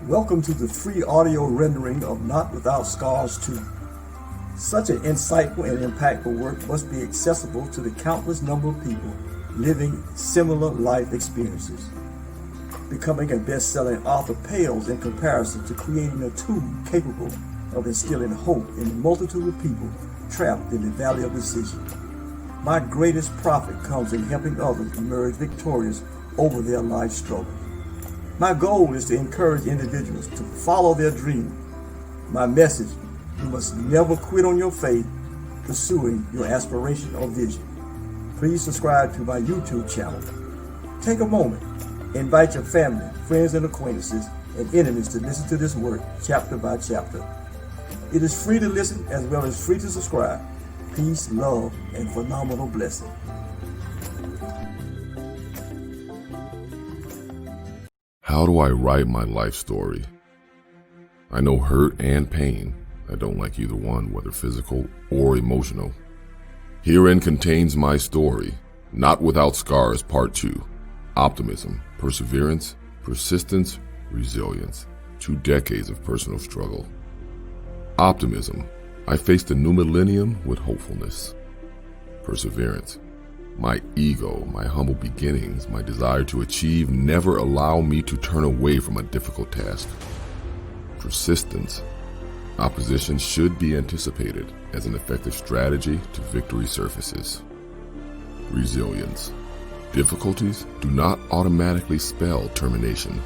Welcome to the free audio rendering of Not Without Scars 2. Such an insightful and impactful work must be accessible to the countless number of people living similar life experiences. Becoming a best-selling author pales in comparison to creating a tool capable of instilling hope in the multitude of people trapped in the valley of decision. My greatest profit comes in helping others emerge victorious over their life struggles. My goal is to encourage individuals to follow their dream. My message: you must never quit on your faith, pursuing your aspiration or vision. Please subscribe to my YouTube channel. Take a moment, invite your family, friends, and acquaintances and enemies to listen to this work chapter by chapter. It is free to listen as well as free to subscribe. Peace, love, and phenomenal blessing. How do I write my life story? I know hurt and pain. I don't like either one, whether physical or emotional. Herein contains my story, Not Without Scars, Part 2. Optimism, perseverance, persistence, resilience. 2 decades of personal struggle. Optimism. I faced the new millennium with hopefulness. Perseverance. My ego, my humble beginnings, my desire to achieve never allow me to turn away from a difficult task. Persistence. Opposition should be anticipated as an effective strategy to victory surfaces. Resilience. Difficulties do not automatically spell termination.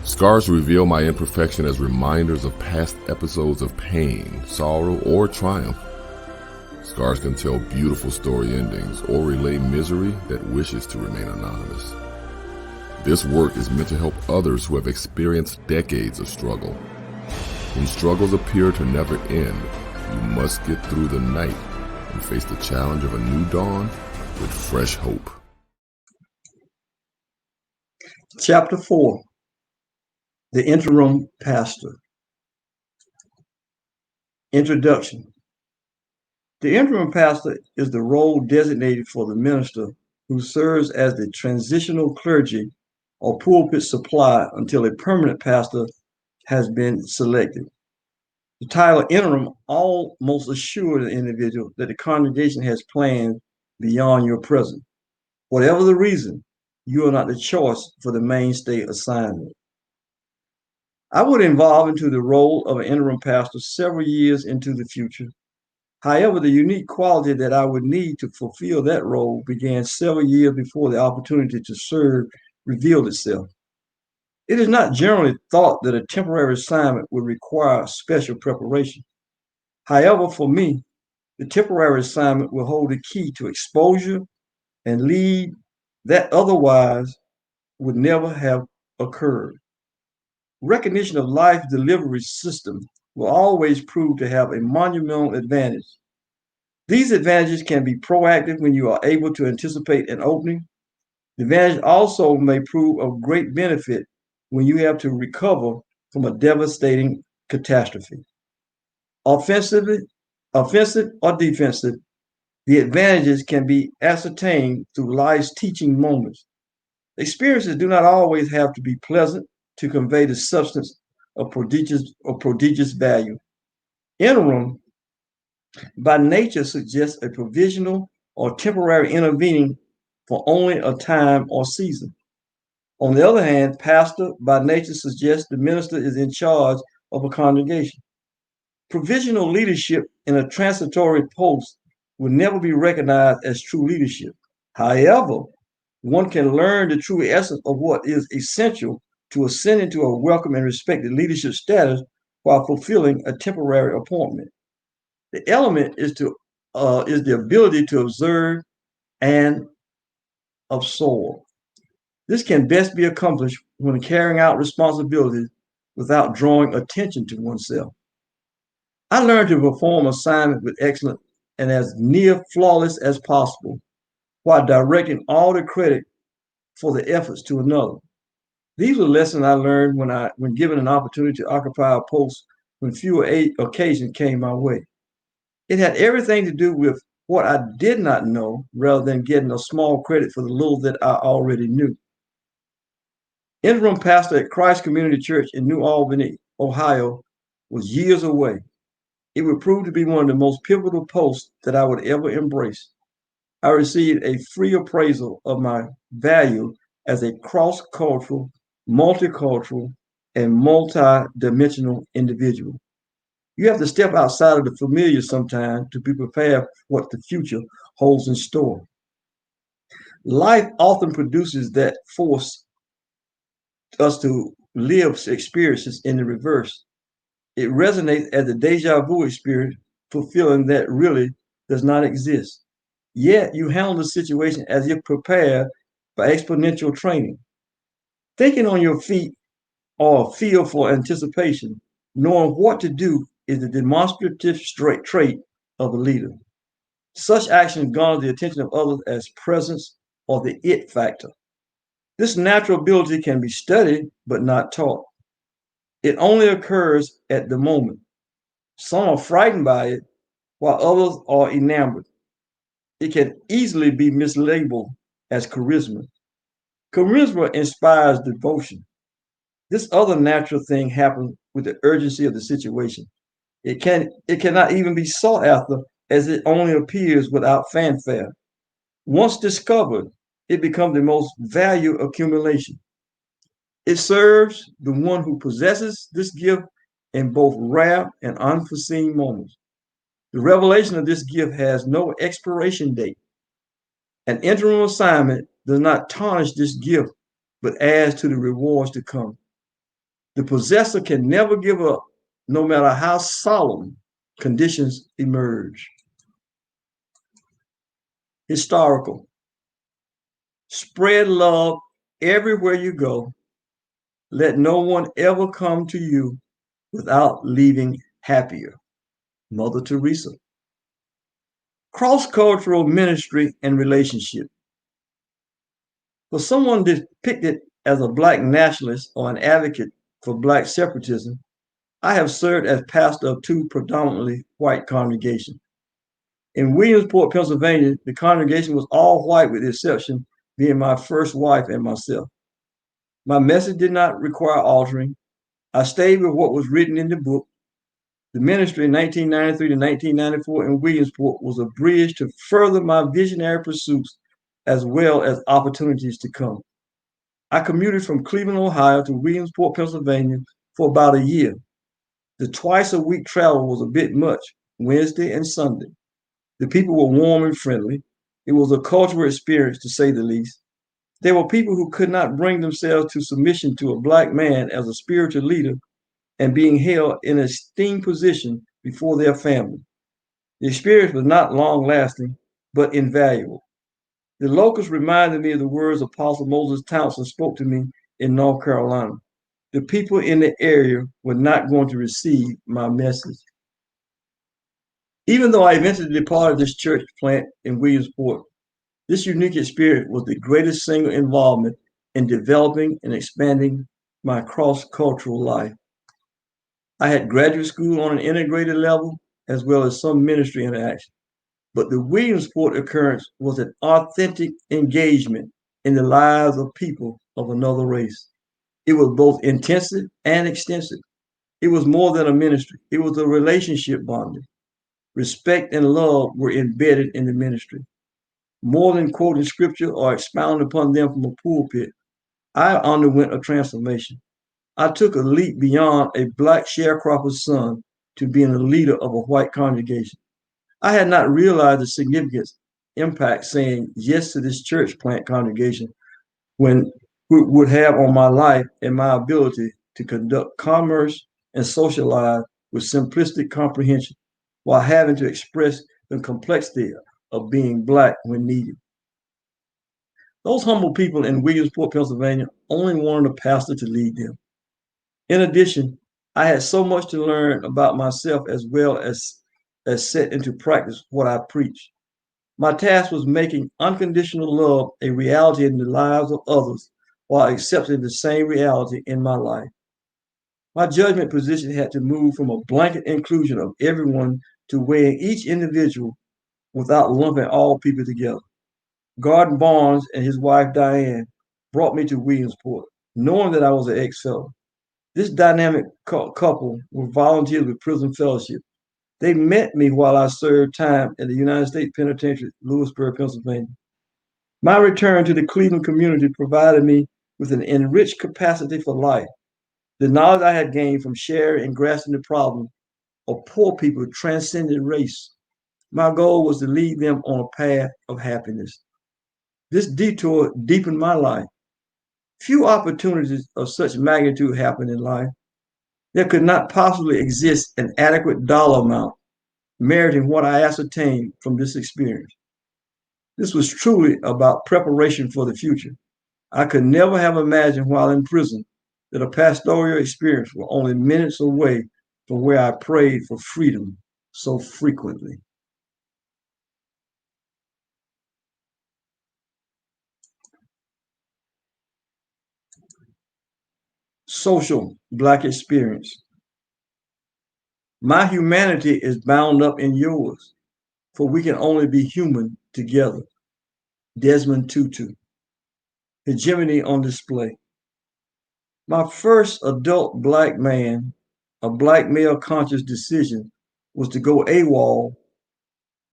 Scars reveal my imperfection as reminders of past episodes of pain, sorrow, or triumph. Scars can tell beautiful story endings or relay misery that wishes to remain anonymous. This work is meant to help others who have experienced decades of struggle. When struggles appear to never end, you must get through the night and face the challenge of a new dawn with fresh hope. Chapter 4. The Interim Pastor. Introduction. The interim pastor is the role designated for the minister who serves as the transitional clergy or pulpit supply until a permanent pastor has been selected. The title interim almost assures the individual that the congregation has plans beyond your present. Whatever the reason, you are not the choice for the mainstay assignment. I would evolve into the role of an interim pastor several years into the future. However, the unique quality that I would need to fulfill that role began several years before the opportunity to serve revealed itself. It is not generally thought that a temporary assignment would require special preparation. However, for me, the temporary assignment will hold the key to exposure and lead that otherwise would never have occurred. Recognition of life delivery system will always prove to have a monumental advantage. These advantages can be proactive when you are able to anticipate an opening. The advantage also may prove of great benefit when you have to recover from a devastating catastrophe. Offensive or defensive, the advantages can be ascertained through life's teaching moments. Experiences do not always have to be pleasant to convey the substance of prodigious value. Interim by nature suggests a provisional or temporary intervening for only a time or season. On the other hand, pastor by nature suggests the minister is in charge of a congregation. Provisional leadership in a transitory post will never be recognized as true leadership. However, one can learn the true essence of what is essential to ascend into a welcome and respected leadership status while fulfilling a temporary appointment. The element is the ability to observe and absorb. This can best be accomplished when carrying out responsibilities without drawing attention to oneself. I learned to perform assignments with excellence and as near flawless as possible, while directing all the credit for the efforts to another. These were lessons I learned when given an opportunity to occupy a post when fewer occasions came my way. It had everything to do with what I did not know rather than getting a small credit for the little that I already knew. Interim pastor at Christ Community Church in New Albany, Ohio, was years away. It would prove to be one of the most pivotal posts that I would ever embrace. I received a free appraisal of my value as a cross-cultural, multicultural, and multi-dimensional individual. You have to step outside of the familiar sometimes to be prepared for what the future holds in store. Life often produces that force us to live experiences in the reverse. It resonates as a deja vu experience, fulfilling that really does not exist. Yet you handle the situation as if prepared by exponential training. Thinking on your feet or a feel for anticipation, knowing what to do is the demonstrative trait of a leader. Such action garners the attention of others as presence or the it factor. This natural ability can be studied but not taught. It only occurs at the moment. Some are frightened by it, while others are enamored. It can easily be mislabeled as charisma. Charisma inspires devotion. This other natural thing happens with the urgency of the situation. It cannot even be sought after as it only appears without fanfare. Once discovered, it becomes the most value accumulation. It serves the one who possesses this gift in both rare and unforeseen moments. The revelation of this gift has no expiration date. An interim assignment does not tarnish this gift, but adds to the rewards to come. The possessor can never give up, no matter how solemn conditions emerge. Historical. Spread love everywhere you go. Let no one ever come to you without leaving happier. Mother Teresa. Cross-cultural ministry and relationship. For someone depicted as a Black nationalist or an advocate for Black separatism, I have served as pastor of two predominantly white congregations. In Williamsport, Pennsylvania, the congregation was all white with the exception being my first wife and myself. My message did not require altering. I stayed with what was written in the book. The ministry in 1993 to 1994 in Williamsport was a bridge to further my visionary pursuits as well as opportunities to come. I commuted from Cleveland, Ohio to Williamsport, Pennsylvania for about a year. The twice a week travel was a bit much, Wednesday and Sunday. The people were warm and friendly. It was a cultural experience, to say the least. There were people who could not bring themselves to submission to a Black man as a spiritual leader and being held in an esteemed position before their family. The experience was not long lasting, but invaluable. The locals reminded me of the words Apostle Moses Townsend spoke to me in North Carolina. The people in the area were not going to receive my message. Even though I eventually departed this church plant in Williamsport, this unique experience was the greatest single involvement in developing and expanding my cross-cultural life. I had graduate school on an integrated level, as well as some ministry interaction. But the Williamsport occurrence was an authentic engagement in the lives of people of another race. It was both intensive and extensive. It was more than a ministry. It was a relationship bonding. Respect and love were embedded in the ministry. More than quoting scripture or expounding upon them from a pulpit, I underwent a transformation. I took a leap beyond a Black sharecropper's son to being a leader of a white congregation. I had not realized the significant impact saying yes to this church plant congregation when would have on my life and my ability to conduct commerce and socialize with simplistic comprehension while having to express the complexity of being Black when needed. Those humble people in Williamsport, Pennsylvania only wanted a pastor to lead them. In addition, I had so much to learn about myself as well as set into practice what I preach. My task was making unconditional love a reality in the lives of others while accepting the same reality in my life. My judgment position had to move from a blanket inclusion of everyone to weighing each individual without lumping all people together. Gordon Barnes and his wife Diane brought me to Williamsport. knowing that I was an ex-felon. This dynamic couple were volunteers with Prison Fellowship. They met me while I served time at the United States Penitentiary, Lewisburg, Pennsylvania. My return to the Cleveland community provided me with an enriched capacity for life. The knowledge I had gained from sharing and grasping the problem of poor people transcending race. My goal was to lead them on a path of happiness. This detour deepened my life. Few opportunities of such magnitude happen in life. There could not possibly exist an adequate dollar amount meriting what I ascertained from this experience. This was truly about preparation for the future. I could never have imagined while in prison that a pastoral experience was only minutes away from where I prayed for freedom so frequently. Social Black experience. My humanity is bound up in yours, for we can only be human together. Desmond Tutu. Hegemony on display. My first adult black man, a black male conscious decision was to go AWOL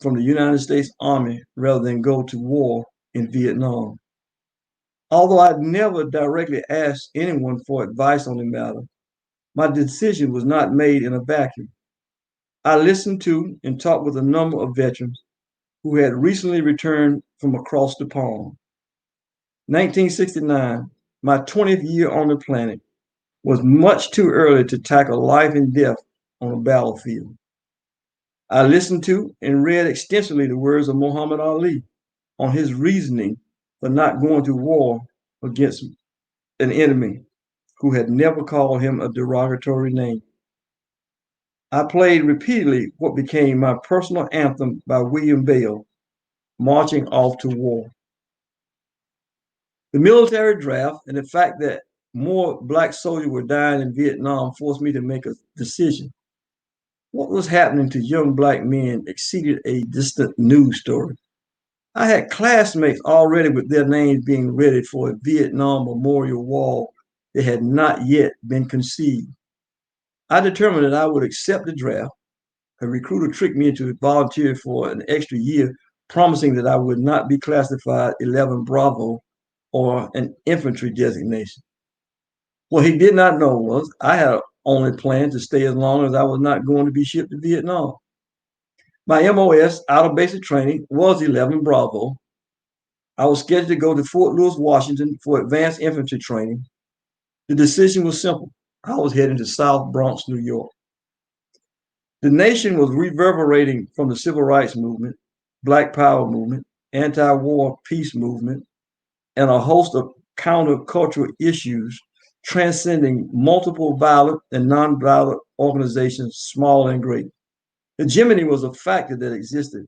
from the United States Army rather than go to war in Vietnam. Although I'd never directly asked anyone for advice on the matter, my decision was not made in a vacuum. I listened to and talked with a number of veterans who had recently returned from across the pond. 1969, my 20th year on the planet, was much too early to tackle life and death on a battlefield. I listened to and read extensively the words of Muhammad Ali on his reasoning for not going to war against an enemy who had never called him a derogatory name. I played repeatedly what became my personal anthem by William Bell, Marching Off to War. The military draft and the fact that more black soldiers were dying in Vietnam forced me to make a decision. What was happening to young black men exceeded a distant news story. I had classmates already with their names being ready for a Vietnam memorial wall that had not yet been conceived. I determined that I would accept the draft. A recruiter tricked me into volunteering for an extra year, promising that I would not be classified 11 Bravo or an infantry designation. What he did not know was I had only planned to stay as long as I was not going to be shipped to Vietnam. My MOS out of basic training was 11 Bravo. I was scheduled to go to Fort Lewis, Washington for advanced infantry training. The decision was simple. I was heading to South Bronx, New York. The nation was reverberating from the civil rights movement, Black Power movement, anti-war peace movement, and a host of countercultural issues transcending multiple violent and non-violent organizations, small and great. Hegemony was a factor that existed,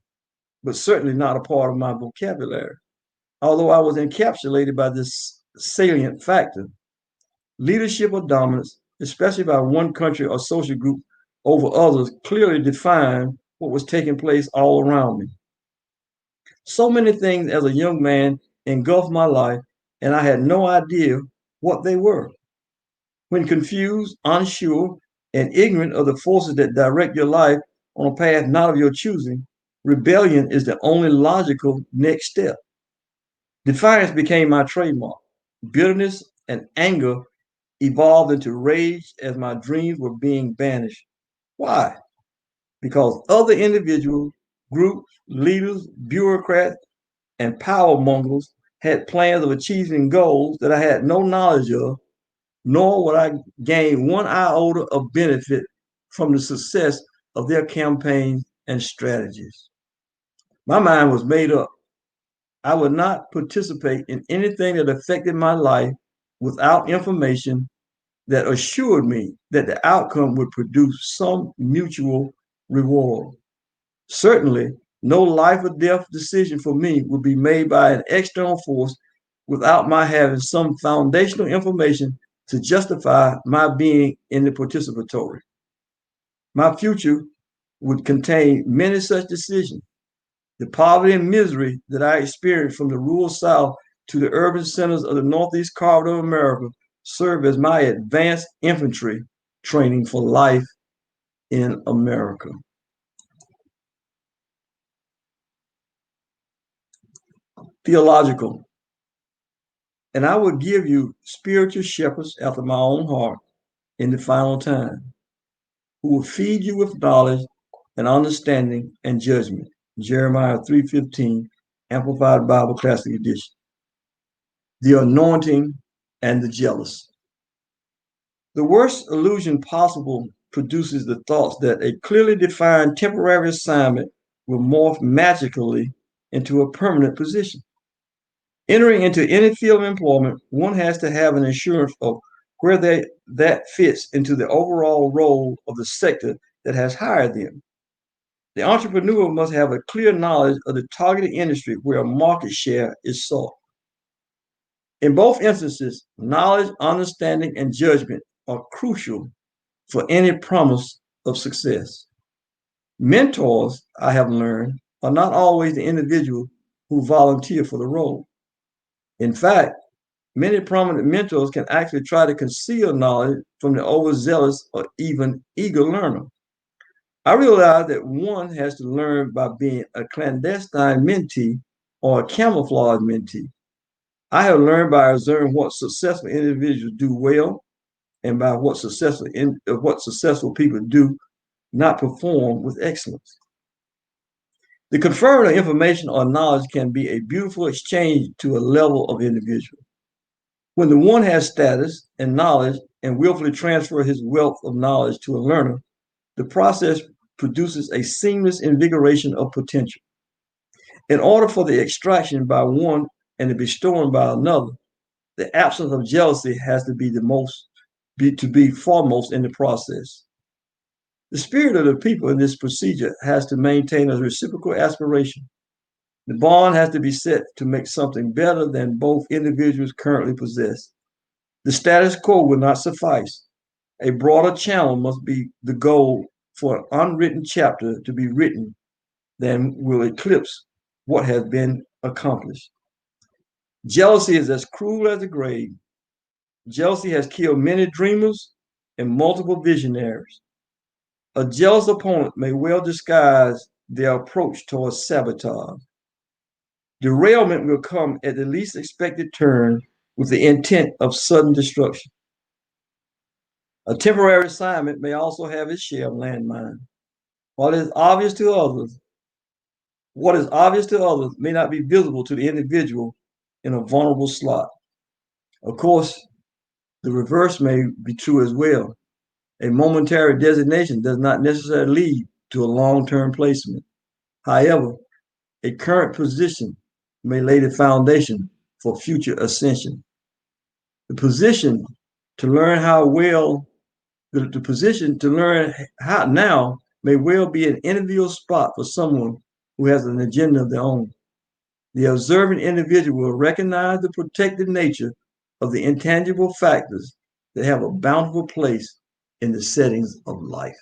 but certainly not a part of my vocabulary. Although I was encapsulated by this salient factor, leadership or dominance, especially by one country or social group over others, clearly defined what was taking place all around me. So many things as a young man engulfed my life, and I had no idea what they were. When confused, unsure, and ignorant of the forces that direct your life on a path not of your choosing, rebellion is the only logical next step. Defiance became my trademark. Bitterness and anger evolved into rage as my dreams were being banished. Why? Because other individuals, groups, leaders, bureaucrats, and power mongers had plans of achieving goals that I had no knowledge of, nor would I gain one iota of benefit from the success of their campaigns and strategies. My mind was made up. I would not participate in anything that affected my life without information that assured me that the outcome would produce some mutual reward. Certainly, no life or death decision for me would be made by an external force without my having some foundational information to justify my being in the participatory. My future would contain many such decisions. The poverty and misery that I experienced from the rural South to the urban centers of the Northeast corridor of America serve as my advanced infantry training for life in America. Theological. And I will give you spiritual shepherds after my own heart in the final time, who will feed you with knowledge and understanding and judgment. Jeremiah 3:15, Amplified Bible Classic Edition. The anointing and the jealous. The worst illusion possible produces the thoughts that a clearly defined temporary assignment will morph magically into a permanent position. Entering into any field of employment, one has to have an assurance of where that fits into the overall role of the sector that has hired them. The entrepreneur must have a clear knowledge of the targeted industry where a market share is sought. In both instances, knowledge, understanding, and judgment are crucial for any promise of success. Mentors, I have learned, are not always the individual who volunteer for the role. In fact, many prominent mentors can actually try to conceal knowledge from the overzealous or even eager learner. I realized that one has to learn by being a clandestine mentee or a camouflage mentee. I have learned by observing what successful individuals do well and by what successful people do not perform with excellence. The conferring of information or knowledge can be a beautiful exchange to a level of individual. When the one has status and knowledge and willfully transfer his wealth of knowledge to a learner, the process produces a seamless invigoration of potential. In order for the extraction by one and the bestowing by another, the absence of jealousy has to be foremost in the process. The spirit of the people in this procedure has to maintain a reciprocal aspiration. The bond has to be set to make something better than both individuals currently possess. The status quo will not suffice. A broader channel must be the goal for an unwritten chapter to be written than will eclipse what has been accomplished. Jealousy is as cruel as the grave. Jealousy has killed many dreamers and multiple visionaries. A jealous opponent may well disguise their approach towards sabotage. Derailment will come at the least expected turn with the intent of sudden destruction. A temporary assignment may also have its share of landmines. What is obvious to others may not be visible to the individual in a vulnerable slot. Of course, the reverse may be true as well. A momentary designation does not necessarily lead to a long-term placement. However, a current position may lay the foundation for future ascension. The position to learn how well, the position to learn how now may well be an enviable spot for someone who has an agenda of their own. The observant individual will recognize the protected nature of the intangible factors that have a bountiful place in the settings of life.